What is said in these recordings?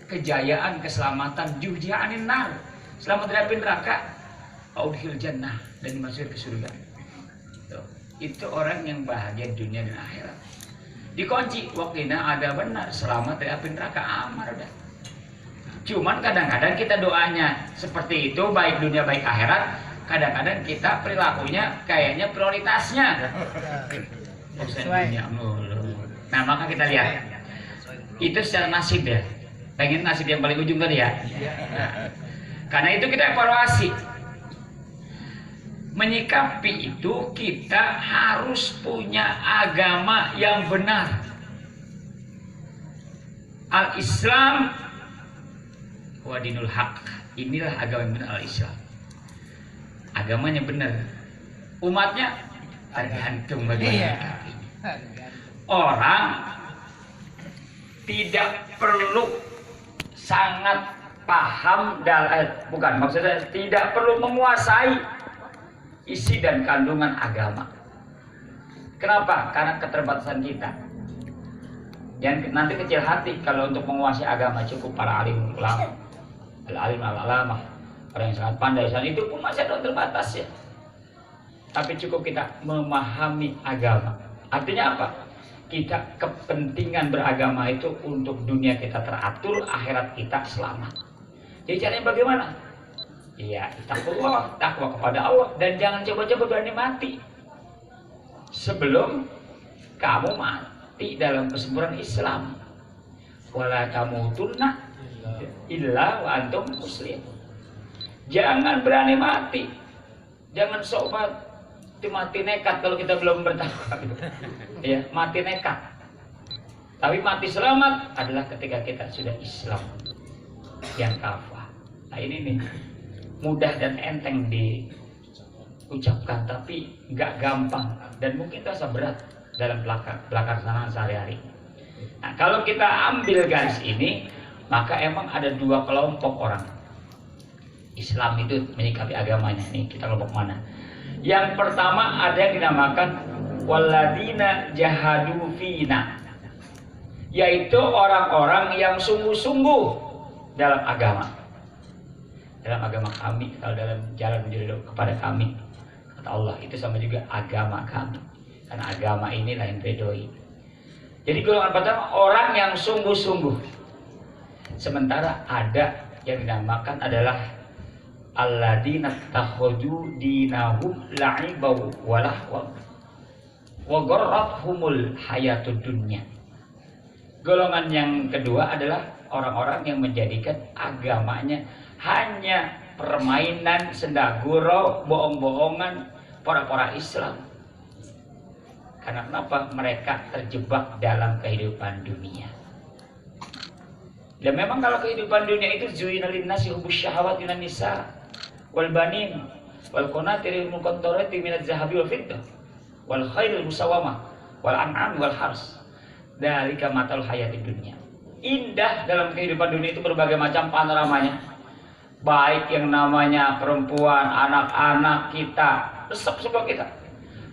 kejayaan, keselamatan, juhja'anin nar, selamat dari api neraka, audhil jannah, dan dimasukkan ke surga. Tuh. Itu orang yang bahagia dunia dan akhirat. Dikunci, waqina ada benar, selamat dari api neraka, aman udah. Cuman kadang-kadang kita doanya seperti itu, baik dunia baik akhirat, kadang-kadang kita perilakunya kayaknya prioritasnya dunia mulu. Nah maka kita lihat itu secara nasib ya, pengen nasib yang paling ujung tadi ya. Nah, karena itu kita evaluasi, menyikapi itu kita harus punya agama yang benar. Al-Islam wa dinul haq, inilah agama yang benar, al-Islam. Agamanya benar, umatnya tergantung bagaimana. Orang tidak perlu sangat paham bukan maksudnya tidak perlu menguasai isi dan kandungan agama. Kenapa? Karena keterbatasan kita. Yang nanti kecil hati kalau untuk menguasai agama, cukup para alim ulama, al-alim al-alamah, orang yang sangat pandai. Dan itu pun masih ada terbatas ya. Tapi cukup kita memahami agama. Artinya apa? Kita kepentingan beragama itu untuk dunia kita teratur, akhirat kita selamat. Jadi caranya bagaimana? Iya, takwa kepada Allah, dan jangan coba-coba berani mati sebelum kamu mati dalam kesempurnaan Islam. Wala tamutunna illa wa antum muslim. Jangan berani mati, jangan sobat mati nekat kalau kita belum bertakwa. Ya, mati nekat. Tapi mati selamat adalah ketika kita sudah Islam yang kafah. Nah ini nih mudah dan enteng diucapkan, tapi nggak gampang dan mungkin terasa berat dalam pelaksanaan sehari-hari. Nah kalau kita ambil garis ini, maka emang ada dua kelompok orang Islam itu menyikapi agamanya. Nih kita kelompok mana? Yang pertama ada yang dinamakan waladina jahadu fina, yaitu orang-orang yang sungguh-sungguh dalam agama. Dalam agama kami, kalau dalam jalan menuju kepada kami, kata Allah, itu sama juga agama kami. Karena agama inilah yang bedoi. Jadi golongan pertama orang yang sungguh-sungguh. Sementara ada yang dinamakan adalah alladzina takhudhu dinahum la'ibau wa lahwa wa gharrathumul hayatud dunya. Golongan yang kedua adalah orang-orang yang menjadikan agamanya hanya permainan, senda gurau, bohong-bohongan para Islam. Karena kenapa? Mereka terjebak dalam kehidupan dunia. Dan memang kalau kehidupan dunia itu zuina linnasi hubbus syahawati minan nisa wal banin wal qanatiril muqantarati minaz zahabi wal fiddah wal khairil musawwamah wal an'am wal hars. Dzalika matal hayatid dunya. Indah dalam kehidupan dunia itu berbagai macam panoramanya. Baik yang namanya perempuan, anak-anak kita, resep semua kita.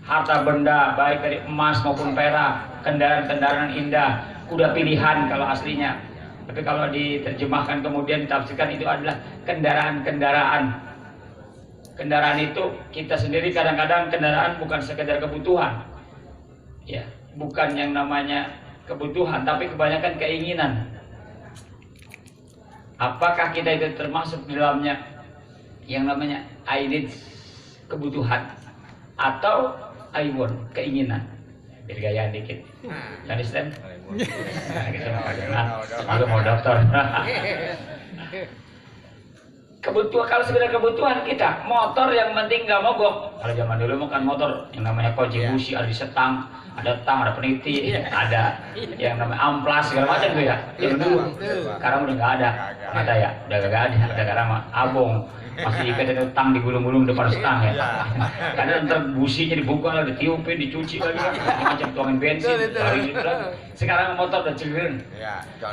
Harta benda baik dari emas maupun perak, kendaraan-kendaraan indah, kuda pilihan kalau aslinya. Tapi kalau diterjemahkan kemudian ditafsirkan itu adalah kendaraan-kendaraan. Kendaraan itu kita sendiri kadang-kadang kendaraan bukan sekedar kebutuhan. Ya, bukan yang namanya kebutuhan, tapi kebanyakan keinginan. Apakah kita itu termasuk di dalamnya yang namanya I need, kebutuhan, atau I want, keinginan? Bergaya dikit. Understand? Aku mau daftar. Kebutuhan, kalau sekedar kebutuhan kita, motor yang penting nggak mogok. Kalau zaman dulu makan motor yang namanya kontribusi, ada setang, ada tang, ada peniti, ada yang namanya amplas segala macam tuh ya. Yang dulu, sekarang udah nggak ada ya, udah nggak ada. Sekarang mah abong, masih ikat itu tang digulung-gulung depan setang ya. Karena ntar businya dibuka lah, ditiupin, dicuci lagi, macam tuangin bensin, lari gitu lagi. Sekarang motor udah cegeren.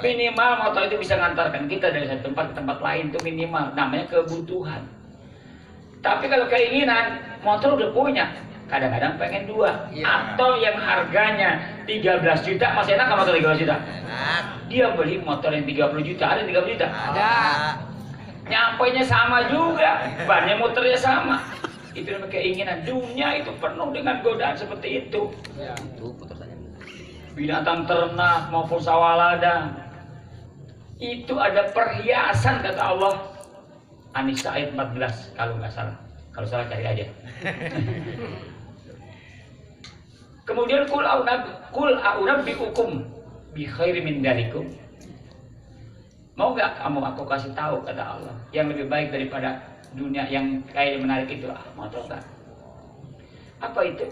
Minimal motor itu bisa ngantarkan kita dari satu tempat ke tempat lain, itu minimal, namanya kebutuhan. Tapi kalau keinginan, motor udah punya, kadang-kadang pengen 2. Iya. Atau yang harganya 13 juta masih enak sama motor 13 juta. Enak. Dia beli motor yang 30 juta, ada 30 juta. Ada. Nyampainya sama juga, bannya muternya sama. Itu namanya keinginan. Dunia itu penuh dengan godaan seperti itu. Ya. Itu motor saya. Binatang ternak maupun sawalada. Itu ada perhiasan kata Allah. An-Nisa ayat 14 kalau nggak salah. Kalau salah cari aja. Kemudian kul a'unabbi'ukum bi khairi min dalikum. Mau nggak kamu aku kasih tahu kata Allah yang lebih baik daripada dunia yang kayak menarik itu? Mau tahu nggak? Apa itu?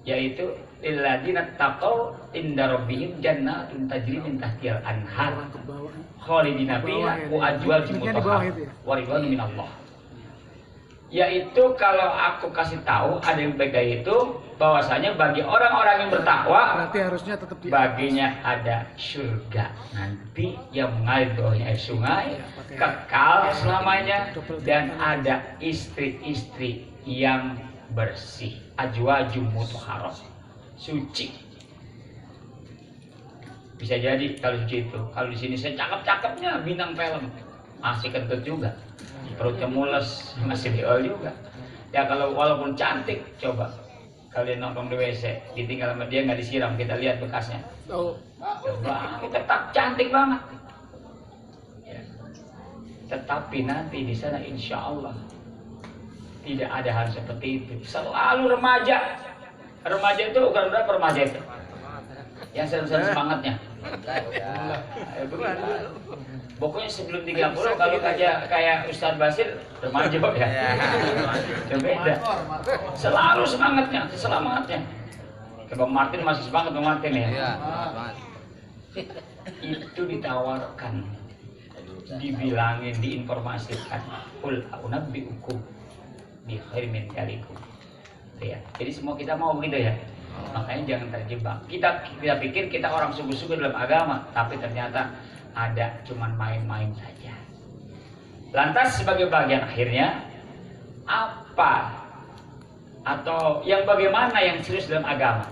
Yaitu lilladzina taqaw inda rabbihim jannatun tajri min tahtihal anhar khalidina fiha wa azwajun mutahharah wa ridwanun minallah. Yaitu kalau aku kasih tahu ada yang baik dari itu, bahwasanya bagi orang-orang yang bertakwa berarti harusnya tetap baginya ada surga nanti yang mengalir bawahnya air sungai kekal selamanya, dan ada istri-istri yang bersih, azwajum mutahharah, suci. Bisa jadi kalau suci itu, kalau di sini saya cakep-cakepnya bintang film masih kentut juga, perutnya mules masih diol juga. Ya kalau walaupun cantik, coba kalian nongkrong di WC ditinggal sama dia nggak disiram, kita lihat bekasnya. Coba tetap cantik banget. Ya. Tetapi nanti di sana insya Allah tidak ada hal seperti itu. Selalu remaja. Remaja itu ukuran berapa remaja itu? Yang sedang semangatnya. Pokoknya sebelum 30 kalau kayak Ustadz Basir remaja ya. Beda. Selalu semangatnya, semangatnya. Bang Martin masih semangat Bang Martin ya. Iya, semangat. Itu ditawarkan, dibilangin, diinformasikan. Qul a'unabbi'ukum bi khairin min dzalikum. Ya. Jadi semua kita mau begitu ya. Makanya jangan terjebak. Kita pikir kita orang sungguh-sungguh dalam agama, tapi ternyata ada cuman main-main saja. Lantas sebagai bagian akhirnya apa atau yang bagaimana yang serius dalam agama?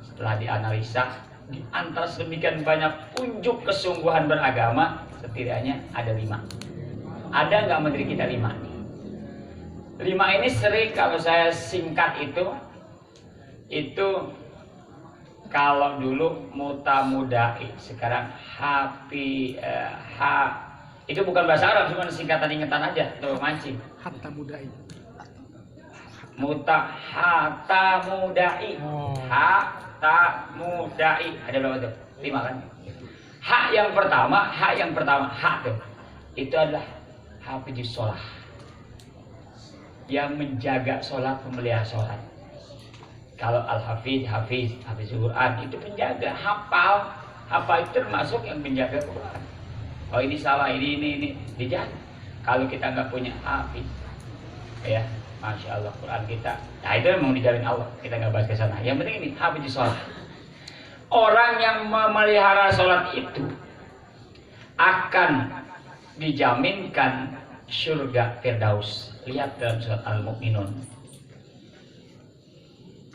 Setelah dianalisa di antara sedemikian banyak unjuk kesungguhan beragama, setidaknya ada 5. Ada nggak menteri kita 5 nih? 5 ini sering kalau saya singkat itu kalau dulu mutamudai, sekarang itu bukan bahasa Arab, cuma singkatan ingetan aja atau mancing. hatta mudai. Hatta mudai. Hatta mudai. Ada berapa tuh? 5 kan? Hak yang pertama, hak tuh. Itu adalah hafidhus sholah. Yang menjaga sholat, memelihara sholat. Kalau al-hafiz Quran itu penjaga, hafal itu termasuk yang menjaga Quran. Oh ini salah, ini dijaga. Kalau kita nggak punya hafiz, ya masya Allah Quran kita, nah itu memang dijamin Allah. Kita nggak bahas ke sana. Yang penting ini hafiz sholat. Orang yang memelihara sholat itu akan dijaminkan surga Firdaus. Lihat dalam surat Al-Mu'minun.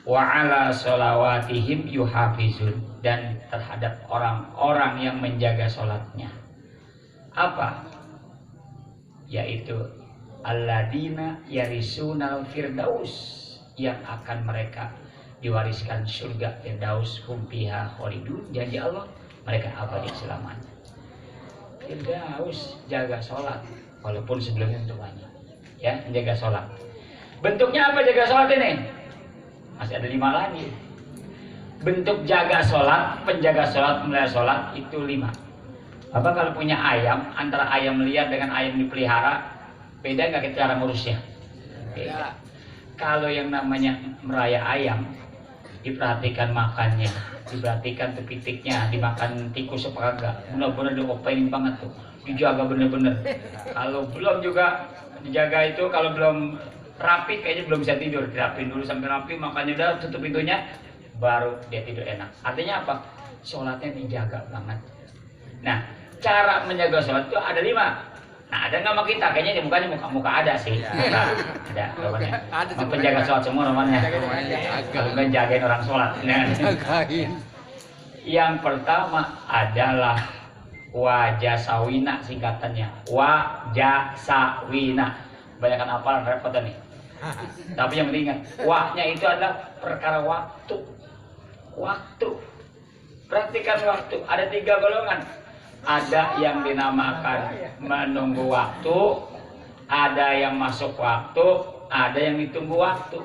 Wa ala sholawatihim yuhafizun, dan terhadap orang-orang yang menjaga sholatnya. Apa? Yaitu alladzina yarisunal firdaus, yang akan mereka diwariskan surga Firdaus, hum fiha khalidun. Janji Allah mereka abadi selamanya. Firdaus jaga sholat walaupun sebelumnya tuanya, ya menjaga sholat. Bentuknya apa jaga sholat ini? Masih ada 5 lagi. Bentuk jaga sholat, penjaga sholat, memelihara sholat itu 5. Bapak kalau punya ayam, antara ayam liar dengan ayam dipelihara, beda nggak cara ngurusnya? Beda. Kalau yang namanya meraya ayam, diperhatikan makannya, diperhatikan pitiknya, dimakan tikus apa enggak, benar-benar diopain banget tuh, dijaga bener-bener. Kalau belum juga dijaga itu, kalau belum rapi kayaknya belum bisa tidur, dirapiin dulu sampai rapi, makanya udah tutup pintunya, baru dia tidur enak. Artinya apa? Sholatnya dijaga banget. Nah, cara menjaga sholat itu ada 5. Nah, ada nggak sama kita? Kayaknya di mukanya muka ada sih. Ada namanya. Ada sih, Penjaga sholat semua namanya. Kalau nggak jagain orang sholat. Nah. Jagain. Yang pertama adalah wajah sawina, singkatannya wajah sawina. Banyakan apa repot nih. Tapi yang penting ingat, wahnya itu adalah perkara waktu. Waktu. Perhatikan waktu. Ada 3 golongan. Ada yang dinamakan menunggu waktu, ada yang masuk waktu, ada yang ditunggu waktu.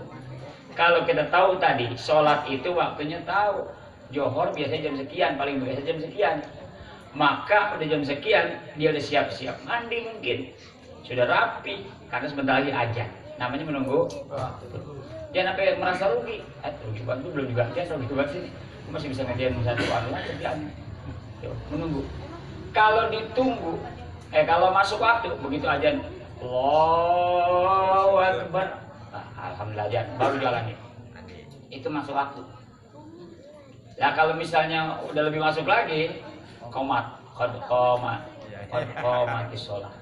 Kalau kita tahu tadi, sholat itu waktunya tahu. Johor biasanya jam sekian, paling biasa jam sekian. Maka udah jam sekian, dia udah siap-siap mandi mungkin. Sudah rapi, karena sebentar lagi ajan. Namanya menunggu waktu. Jangan sampai merasa rugi. Rugi banget, belum juga ajan, rugi banget sini. Masih bisa ngerjain satu anu aja, menunggu. Kalau ditunggu, kalau masuk waktu, begitu ajan, Allahu Akbar, alhamdulillah ajan, baru jalan. Itu masuk waktu. Nah kalau misalnya udah lebih masuk lagi, qomat sholat.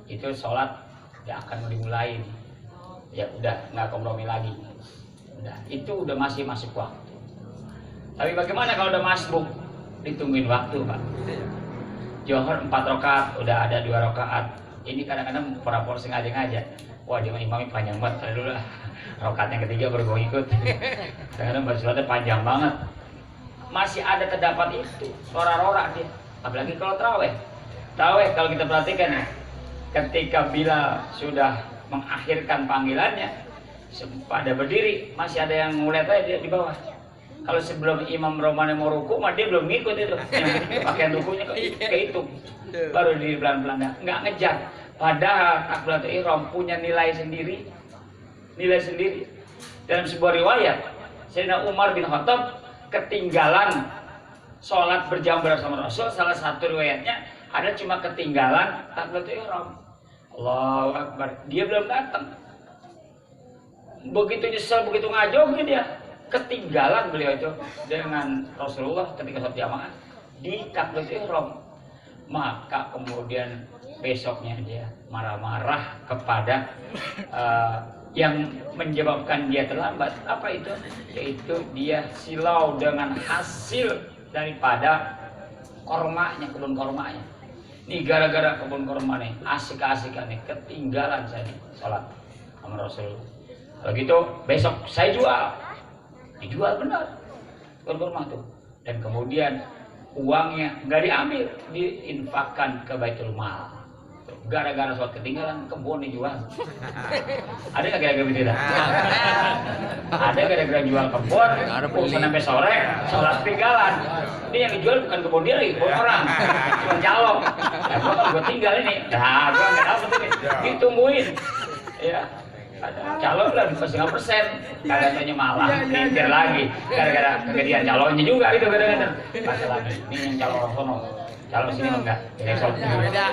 Itu sholat ya akan mau dimulai. Ya udah nggak kompromi lagi. Udah, itu udah masih masuk waktu. Tapi bagaimana kalau udah masbuk? Ditungguin waktu, Pak. Johor 4 rakaat, udah ada 2 rakaat. Ini kadang-kadang pura-pura sengaja. Wah, dia imamnya panjang banget. Tadi dulu lah. Rakaat yang ketiga baru gue ikut. Kadang-kadang baca sholatnya panjang banget. Masih ada terdapat itu, rorak-rorak dia. Apalagi kalau taraweh. Taraweh kalau kita perhatikan ya, ketika Bilal sudah mengakhirkan panggilannya, pada berdiri, masih ada yang ngeliat aja dia di bawah. Kalau sebelum Imam Romani mau ruku, mah dia belum ngikut itu. Yang pakaian rukunya kehitung. Baru diri pelan-pelan, nggak ngejar. Padahal takbiratul ihram punya nilai sendiri. Dalam sebuah riwayat, Sayyidina Umar bin Khattab ketinggalan sholat berjam bersama Rasul. Salah satu riwayatnya ada cuma ketinggalan takbiratul ihram. Allahu Akbar. Dia belum datang. Begitu nyesel, begitu ngajo dia. Ketinggalan beliau itu dengan Rasulullah ketika sholat jamaah di takbiratul ihram. Maka kemudian besoknya dia marah-marah kepada yang menyebabkan dia terlambat. Apa itu? Yaitu dia silau dengan hasil daripada kormanya, kebun kormanya. Nih gara-gara kebun korma nih, asik-asikan nih, ketinggalan saya nih sholat sama Rasulullah. Kalau gitu besok saya jual. Dijual benar kebun korma tuh. Dan kemudian uangnya nggak diambil, diinfakkan ke Baitul Mal. Gara-gara sholat ketinggalan, kebun dijual. Ada nggak gara-gara begitu? Ada gara-gara jual kebun, urusan sampai sore, sholat ketinggalan. Ini yang dijual bukan kebun dia lagi, kebun orang. Cuma calon. Ya, gua tinggal ini. Nah, gua nggak dapet ini. Ditungguin. Ya. Ada calon lah 5%, katanya malah mikir lagi gara-gara kejadian calonnya juga itu kadang-kadang pas lagi ini yang calon orang sono, calon sini enggak besok beda.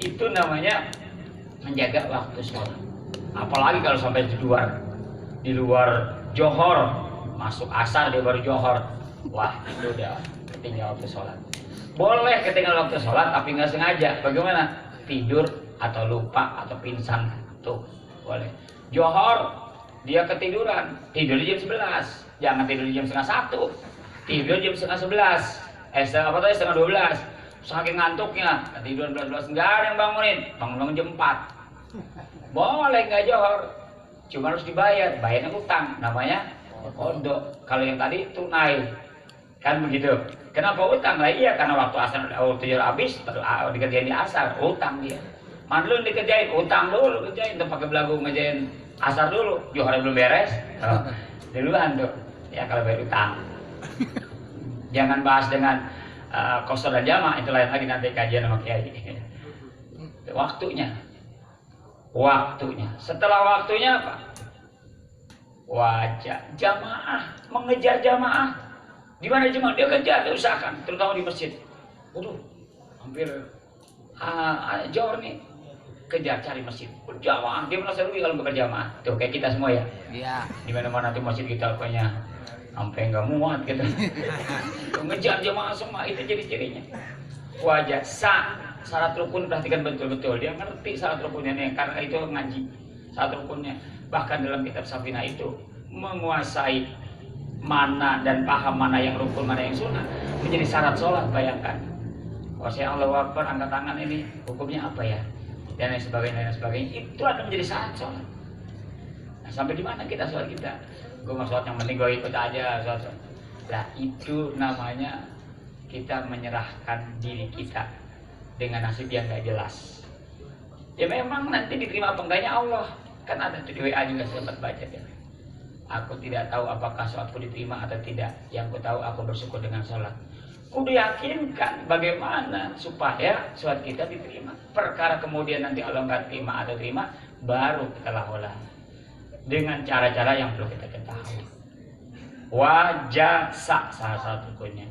Itu namanya menjaga waktu sholat. Apalagi kalau sampai di luar Johor, masuk asar dia baru Johor, wah itu udah ketinggalan waktu sholat. Boleh ketinggalan waktu sholat tapi nggak sengaja. Bagaimana? Tidur atau lupa atau pingsan tuh boleh. Johor dia ketiduran, tidur di jam 11, jangan tidur di jam setengah 1, tidur jam setengah 11, setengah 12, saking ngantuknya tidur 12, nggak ada yang bangun jam 4, boleh nggak Johor, cuma harus dibayar, bayarnya utang, namanya kodok. Kalau yang tadi tunai kan begitu. Kenapa utang? Lah iya karena waktu asar waktu habis dikerjain di asar, utang dia. Man dulu dikerjain, utang dulu kerjain, tuh pakai belagu ngerjain asar dulu, Johor belum beres, duluan tuh, ya kalau bayar utang. Jangan bahas dengan qasar dan jama', itu lain lagi nanti kajian sama kiai. Waktunya, setelah waktunya apa? Wajah jamaah, mengejar jamaah. Di mana jemaah dia kejar, dia usahakan, terutama di masjid. Waduh, hampir Johor nih. Kejar cari masjid berjamaah, dia merasa rugi kalau berjamaah. Tuh kayak kita semua ya. Iya. Di mana-mana tuh masjid kita pokoknya sampai nggak muat gitu. Ngejar jamaah semua itu jadi cirinya. Wajah syarat rukun, perhatikan betul-betul. Dia ngerti syarat rukunnya nih, karena itu ngaji syarat rukunnya. Bahkan dalam kitab Safinah itu menguasai mana dan paham mana yang rukun, mana yang sunnah menjadi syarat sholat. Bayangkan, kalau saya Allahu Akbar angkat tangan, ini hukumnya apa ya, dan lain sebagainya, itu akan menjadi syarat sholat. Nah, sampai di mana kita sholat kita? Gue mau sholat yang penting gue ikut aja sholat. Nah, itu namanya kita menyerahkan diri kita dengan nasib yang gak jelas. Ya memang nanti diterima apa enggaknya Allah. Kan ada di WA juga saya sempat baca ya. Aku tidak tahu apakah sholatku diterima atau tidak. Yang ku tahu aku bersyukur dengan sholat. Kudu yakinkan bagaimana supaya sholat kita diterima. Perkara kemudian nanti Allah nggak terima atau terima, baru kita lakukan dengan cara-cara yang perlu kita ketahui. Wajah salah satu rukunnya.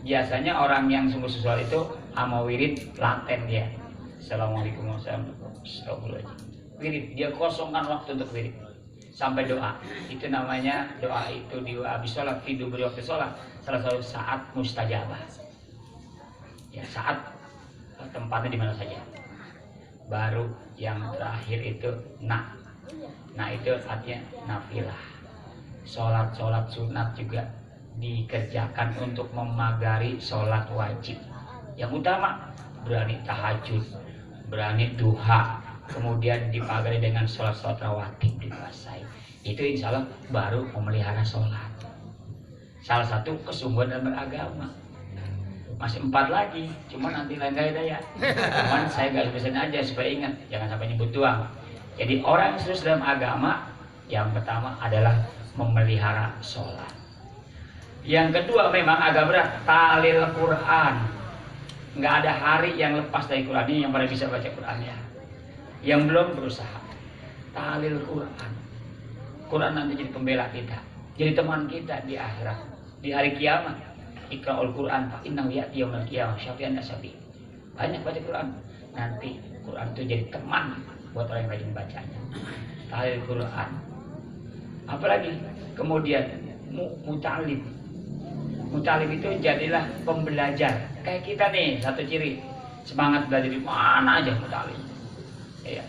Biasanya orang yang sungguh-sungguh itu ama wirid laten dia. Assalamualaikum warahmatullahi wabarakatuh. Wirid, dia kosongkan waktu untuk wirid sampai doa. Itu namanya doa itu di habis sholat, tidur beri waktu sholat, salah satu saat mustajabah. Ya, saat tempatnya di mana saja. Baru yang terakhir itu nah itu artinya nafilah. Sholat sunat juga dikerjakan untuk memagari sholat wajib. Yang utama berani tahajud, berani duha, kemudian dipagari dengan sholat rawatib dikuasai. Itu insya Allah baru memelihara sholat. Salah satu kesungguhan dalam beragama. Masih 4 lagi, cuma nanti lain kali daya. Cuman saya gak pesan aja supaya ingat, jangan sampai nyebut doang. Jadi orang yang serius dalam agama, yang pertama adalah memelihara sholat. Yang kedua memang agak berat, talil Quran. Nggak ada hari yang lepas dari Quran. Ini yang pada bisa baca Quran ya. Yang belum berusaha, talil Quran. Quran nanti jadi pembela kita, jadi teman kita di akhirat, di hari kiamat. Iqra'ul Quran fa innahu ya'ti yaumil qiyamah syafi'an asyafi. Banyak baca Quran, nanti Quran itu jadi teman buat orang yang rajin bacanya. Talil Quran. Apalagi kemudian muta'alim. Muta'alim itu jadilah pembelajar. Kayak kita nih, satu ciri semangat belajar di mana aja muta'alim. Ya.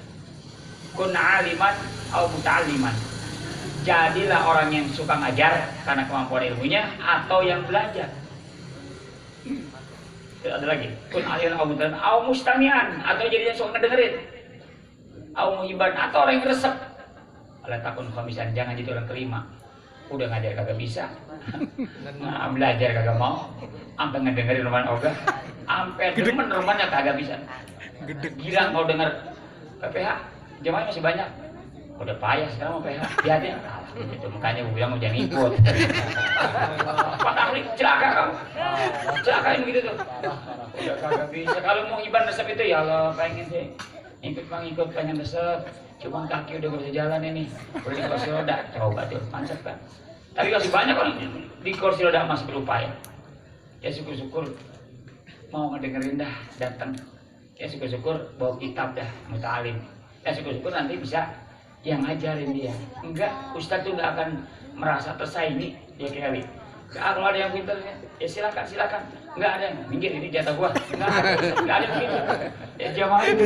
Kun aliman atau muta'aliman. Jadilah orang yang suka ngajar karena kemampuan ilmunya atau yang belajar. Ada lagi, kun aliman atau mustamian, atau jadi yang suka ngedengerin, atau muhiban, atau orang yang resep. Ala takun khamisan, jangan jadi orang kelima. Udah ngajar kagak bisa, nah, belajar kagak mau, sampai ngedengerin roman ogah, sampai demen romannya kagak bisa. Gila kalau denger PPH, jemaahnya masih banyak. Udah payah sekarang mau PPH, hati-hati. Itu makanya gue bilang mau jangan ikut. Pak Ahli, celaka kamu. Celakain begitu tuh. Udah kagak bisa. Kalau mau iban resep itu ya Allah pengen sih. Ikut pengen resep. Cuma kaki udah gak bisa jalan ini. Udah di kursi roda. Coba tuh, mantap kan. Tapi masih banyak orang di kursi roda masih berupaya. Ya syukur-syukur mau ngedengerin dah datang. Ya syukur-syukur bawa kitab dah muta'alim. Ya syukur-syukur nanti bisa yang ngajarin dia. Enggak, ustaz tuh enggak akan merasa tersaingi dia kali. Kalau ada yang pintar ya silakan. Enggak ada yang minggir, ini jatah gua. Enggak ada begitu. Ya jamaah itu.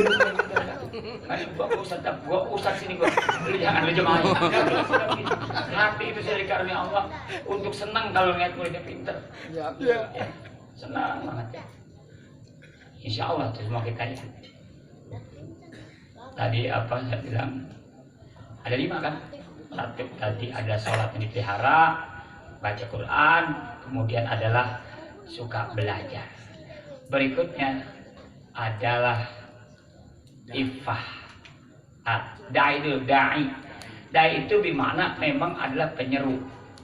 Gua ustaz sini gua. Lu jangan lu jamaah. Hati itu saya dikarunia Allah untuk senang kalau lihat muridnya pintar. Ya. Senang banget ya. Insya Allah itu semua kita ya. Tadi apa saya bilang? Ada 5 kan? Satu tadi ada sholat yang dipelihara, baca Quran, kemudian adalah suka belajar. Berikutnya adalah ifah. Da'i itu da'i. Da'i itu bermakna memang adalah penyeru.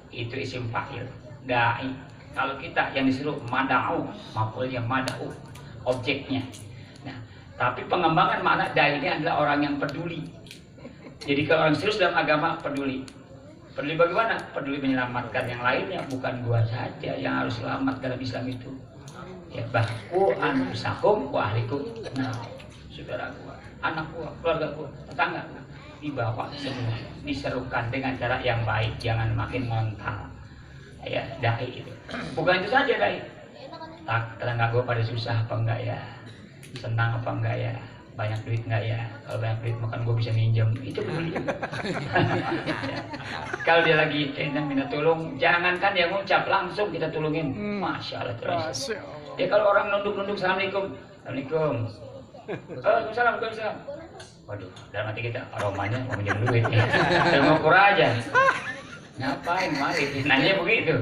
Itu isim fa'il. Da'i. Kalau kita yang disuruh mada'u, maf'ulnya mada'u, objeknya. Nah, tapi pengembangan makna da'i ini adalah orang yang peduli. Jadi kalau orang serius dalam agama peduli. Peduli bagaimana? Peduli menyelamatkan yang lainnya, bukan gua saja yang harus selamat dalam Islam itu. Ya, bahku anfusakum wa ahlikum. Nah, saudara gua, anak gua, keluarga gua, tetangga gua dibawa semua, diserukan dengan cara yang baik, jangan makin ngontal. Ya, dai itu. Bukan itu saja dai. tetangga gue pada susah apa enggak ya, senang apa enggak ya, banyak duit enggak ya, kalau banyak duit makan gue bisa minjem, itu peduli. Kalau dia lagi minta tolong, jangankan dia ngucap, langsung kita tolongin. Masya Allah terus. Ya kalau orang nunduk-nunduk, assalamualaikum, assalamualaikum, waalaikumsalam. Waduh, dalam hati kita aromanya mau minjem duit ya. Ngukur aja. Ngapain mari? Nanya begitu.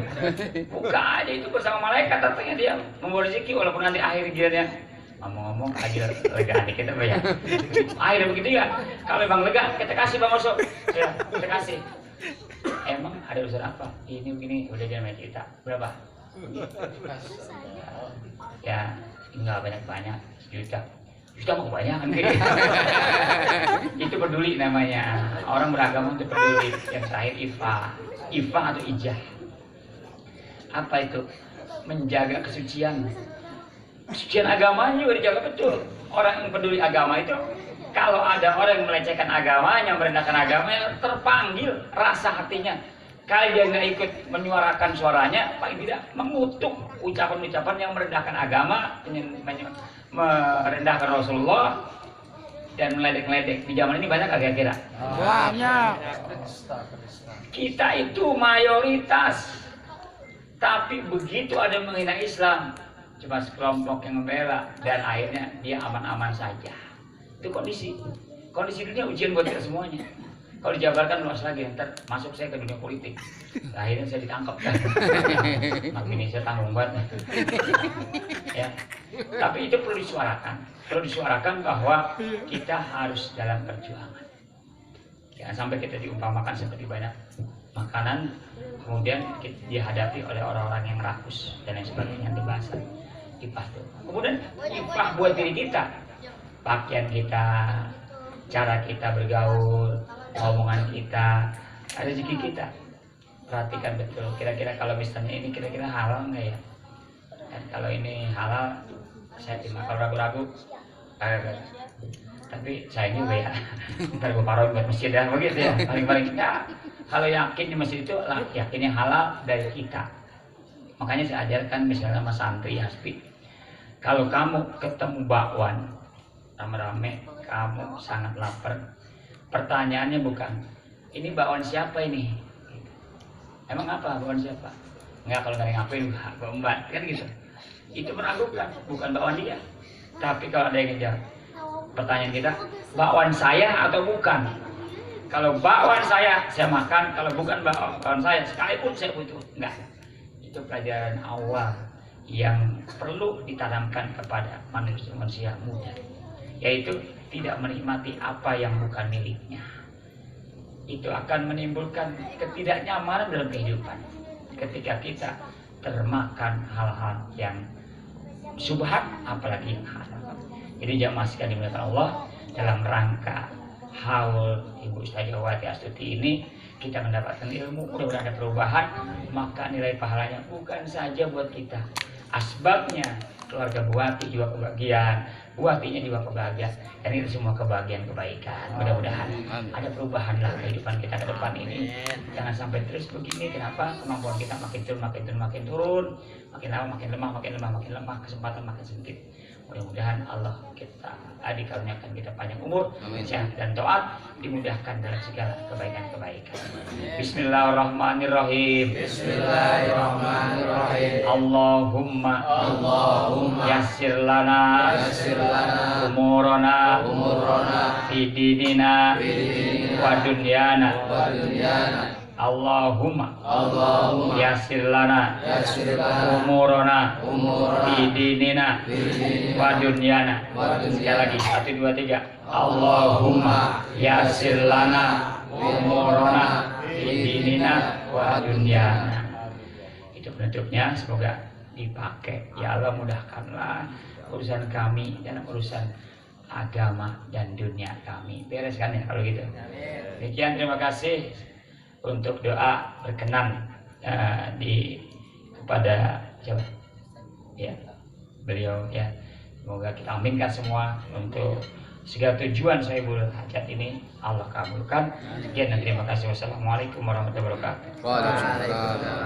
Buka aja itu bersama malaikat, katanya dia membawa rezeki walaupun nanti akhir gilirannya ngomong-ngomong aja lega hati kita banyak. Akhirnya begitu ya. Kalau memang lega, kita kasih Bang Oso. Ya, kita kasih. Emang ada urusan apa? Ini begini, udah jangan cerita. Berapa? Ya, enggak banyak-banyak, 1 juta. Sudah mau kebanyakan gitu. Itu peduli namanya. Orang beragama untuk peduli. Yang terakhir ifa atau ijah. Apa itu? Menjaga kesucian. Kesucian agamanya juga dijaga betul. Orang yang peduli agama itu, kalau ada orang yang melecehkan agamanya, merendahkan agamanya, terpanggil rasa hatinya. Kalau dia nggak ikut menyuarakan suaranya, paling tidak mengutuk ucapan-ucapan yang merendahkan agama, merendahkan Rasulullah, dan meledek-ledek. Di zaman ini banyak agak kira. Banyak. Kita itu mayoritas, tapi begitu ada yang menghina Islam, cuma sekelompok yang membela, dan akhirnya dia aman-aman saja. Itu kondisi dunia ujian buat kita semuanya. Kalau dijabarkan luas lagi, ntar masuk saya ke dunia politik, akhirnya saya ditangkap kan. Makin ini saya tanggung banget. Ya. Tapi itu perlu disuarakan bahwa kita harus dalam perjuangan. Jangan sampai kita diumpamakan seperti banyak makanan, kemudian dihadapi oleh orang-orang yang rakus dan lain sebagainya, yang dibahas ipah tuh. Kemudian ipah buat diri kita, pakaian kita, cara kita bergaul, omongan kita, rezeki kita. Perhatikan betul, kira-kira kalau misalnya ini kira-kira halal nggak ya? Dan kalau ini halal, saya terima. Kalau ragu-ragu, tapi saya juga ya, ntar gue paroin buat masjid ya, begitu ya. Paling-paling ya, kalau yakin di masjid itu lah, yakin yang halal dari kita. Makanya saya ajarkan misalnya sama santri Hasbi, kalau kamu ketemu bakwan rame-rame, kamu sangat lapar, pertanyaannya bukan ini bakwan siapa ini? Emang apa bakwan siapa? Enggak, kalau nggak ngapain mbak kan gitu. Itu meragukan, bukan bakwan dia. Tapi kalau ada yang jawab, pertanyaan kita, bakwan saya atau bukan? Kalau bakwan saya makan. Kalau bukan bakwan saya, sekalipun saya butuh. Enggak. Itu pelajaran awal yang perlu ditanamkan kepada manusia muda, yaitu tidak menikmati apa yang bukan miliknya. Itu akan menimbulkan ketidaknyamanan dalam kehidupan ketika kita termakan hal-hal yang subhat, apalagi yang halal. Jadi jamaah sekalian dimuliakan Allah, dalam rangka haul Ibu Ustazah Wati Astuti ini kita mendapatkan ilmu, mudah-mudahan ada perubahan, maka nilai pahalanya bukan saja buat kita. Asbabnya keluarga Bu Wati juga kebahagiaan, Bu Watinya juga kebahagiaan, dan itu semua kebahagiaan kebaikan. Mudah-mudahan ada perubahan lah kehidupan kita ke depan ini. Jangan sampai terus begini. Kenapa? Kemampuan kita makin turun, makin lama makin lemah, kesempatan makin sempit. Mudah-mudahan Allah kita dikaruniakan kita panjang umur, sehat dan taat, dimudahkan dalam segala kebaikan-kebaikan. Bismillahirrahmanirrahim. Allahumma yassir lana umurana fi dinina wa dunyana. Allahumma yassir lana umurana fi dinina wa dunyana. Sekali lagi, 1, 2, 3. Allahumma yassir lana umurana fi dinina wa dunyana. Itu penutupnya, semoga dipakai. Ya Allah, mudahkanlah urusan kami dan urusan agama dan dunia kami. Bereskan ya kalau gitu. Demikian, terima kasih untuk doa berkenan kepada siapa? Ya, beliau ya. Semoga kita aminkan semua untuk segala tujuan Sahibul Hajat ini Allah kabulkan. Sekian dan terima kasih. Wassalamualaikum warahmatullahi wabarakatuh. Waalaikumsalam.